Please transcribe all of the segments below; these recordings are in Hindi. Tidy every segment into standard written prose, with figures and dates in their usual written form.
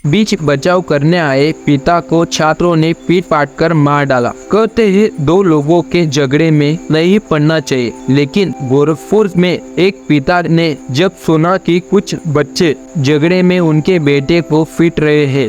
बीच बचाव करने आए पिता को छात्रों ने पीट पाट कर मार डाला। कहते हैं दो लोगों के झगड़े में नहीं पड़ना चाहिए, लेकिन गोरखपुर में एक पिता ने जब सुना कि कुछ बच्चे झगड़े में उनके बेटे को पीट रहे हैं,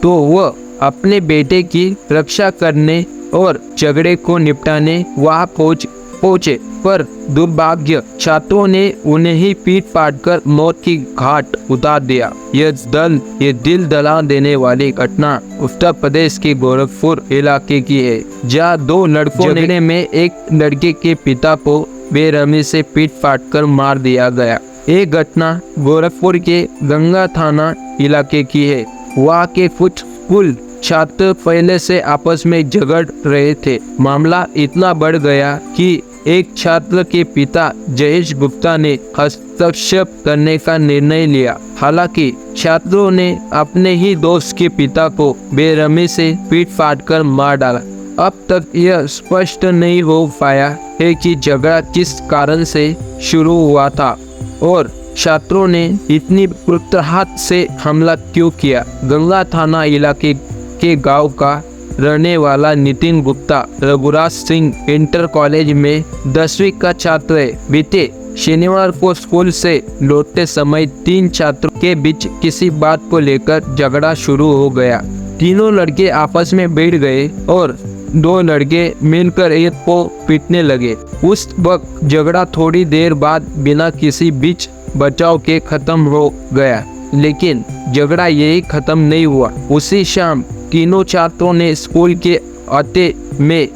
तो वह अपने बेटे की रक्षा करने और झगड़े को निपटाने वहां पहुंचे, पर दुर्भाग्य छात्रों ने उन्हें ही पीट पाट कर मौत की घाट उतार दिया। ये दिल दहला देने वाली घटना उत्तर प्रदेश के गोरखपुर इलाके की है, जहां दो लड़कों झगड़े में एक लड़के के पिता को बेरहमी से पीट पाट कर मार दिया गया। ये घटना गोरखपुर के गंगा थाना इलाके की है। वहाँ के कुछ स्कूल छात्र पहले से आपस में झगड़ रहे थे। मामला इतना बढ़ गया कि एक छात्र के पिता जयेश गुप्ता ने हस्तक्षेप करने का निर्णय लिया। हालांकि छात्रों ने अपने ही दोस्त के पिता को बेरहमी से पीट पाट कर मार डाला। अब तक यह स्पष्ट नहीं हो पाया है कि झगड़ा किस कारण से शुरू हुआ था और छात्रों ने इतनी क्रूरता से हमला क्यों किया। गंगा थाना इलाके के गांव का रहने वाला नितिन गुप्ता रघुराज सिंह इंटर कॉलेज में 10वीं का छात्र है। बीते शनिवार को स्कूल से लौटते समय 3 छात्रों के बीच किसी बात को लेकर झगड़ा शुरू हो गया। तीनों लड़के आपस में भिड़ गए और 2 लड़के मिलकर एक को पीटने लगे। उस वक्त झगड़ा थोड़ी देर बाद बिना किसी बीच बचाव के खत्म हो गया, लेकिन झगड़ा यही खत्म नहीं हुआ। उसी शाम तीनों छात्रों ने स्कूल के अड्डे में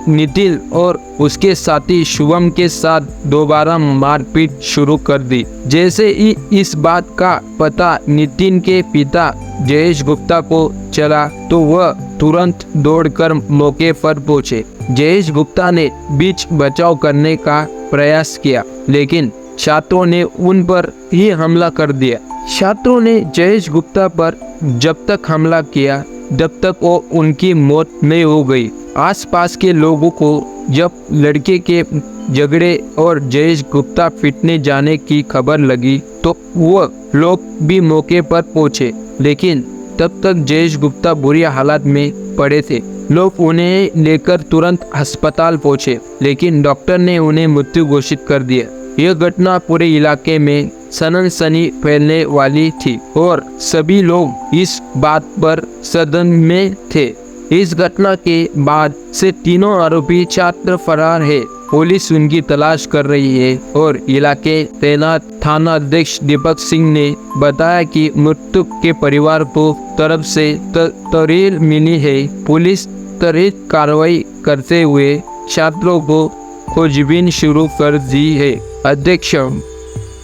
नितिन और उसके साथी शुभम के साथ दोबारा मारपीट शुरू कर दी। जैसे ही इस बात का पता नितिन के पिता जयेश गुप्ता को चला तो वह तुरंत दौड़कर मौके पर पहुंचे। जयेश गुप्ता ने बीच बचाव करने का प्रयास किया, लेकिन छात्रों ने उन पर ही हमला कर दिया। छात्रों ने जयेश गुप्ता पर जब तक हमला किया जब तक वो उनकी मौत नहीं हो गई। आसपास के लोगों को जब लड़के के झगड़े और जयेश गुप्ता पीटने जाने की खबर लगी तो वो लोग भी मौके पर पहुंचे, लेकिन तब तक जयेश गुप्ता बुरी हालत में पड़े थे। लोग उन्हें लेकर तुरंत अस्पताल पहुंचे, लेकिन डॉक्टर ने उन्हें मृत्यु घोषित कर दिया। यह घटना पूरे इलाके में सनसनी फैलने वाली थी और सभी लोग इस बात पर सदमे में थे। इस घटना के बाद से तीनों आरोपी छात्र फरार है। पुलिस उनकी तलाश कर रही है और इलाके तैनात थाना अध्यक्ष दीपक सिंह ने बताया कि मृतक के परिवार को तरफ से तहरीर मिली है। पुलिस त्वरित कार्रवाई करते हुए छात्रों को खोजबीन शुरू कर दी है। अध्यक्ष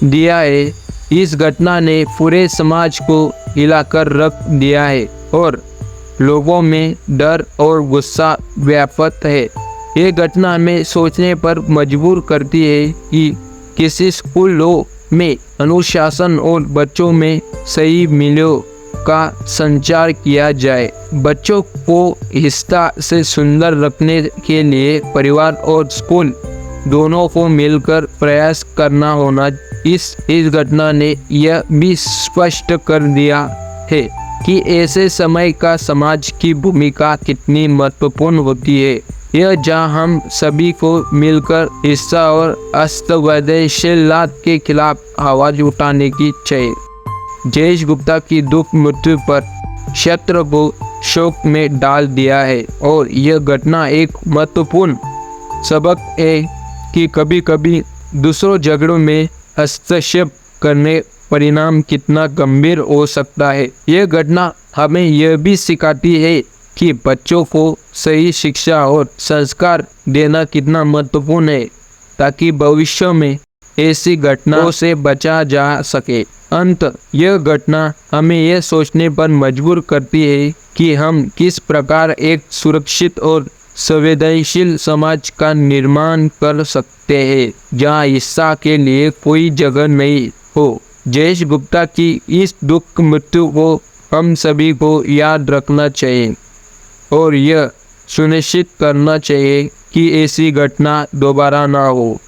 दिया है। इस घटना ने पूरे समाज को हिलाकर रख दिया है और लोगों में डर और गुस्सा व्याप्त है। ये घटना हमें सोचने पर मजबूर करती है कि किसी स्कूलों में अनुशासन और बच्चों में सही मूल्यों का संचार किया जाए। बच्चों को हिस्सा से सुंदर रखने के लिए परिवार और स्कूल दोनों को मिलकर प्रयास करना होना। इस घटना ने यह भी स्पष्ट कर दिया है कि ऐसे समय का समाज की भूमिका कितनी महत्वपूर्ण होती है। यह जहां हम सभी को मिलकर हिस्सा और अस्तव्यस्त के खिलाफ आवाज उठाने की चाहिए। जयेश गुप्ता की दुख मृत्यु पर क्षेत्र को शोक में डाल दिया है और यह घटना एक महत्वपूर्ण सबक है कि कभी कभी दूसरों झगड़ों में हस्तक्षेप करने परिणाम कितना गंभीर हो सकता है। यह घटना हमें यह भी सिखाती है कि बच्चों को सही शिक्षा और संस्कार देना कितना महत्वपूर्ण है, ताकि भविष्य में ऐसी घटनाओं से बचा जा सके। अंत यह घटना हमें यह सोचने पर मजबूर करती है कि हम किस प्रकार एक सुरक्षित और संवेदनशील समाज का निर्माण कर सकते हैं, जहां हिंसा के लिए कोई जगह नहीं हो। जयेश गुप्ता की इस दुख मृत्यु को हम सभी को याद रखना चाहिए और यह सुनिश्चित करना चाहिए कि ऐसी घटना दोबारा ना हो।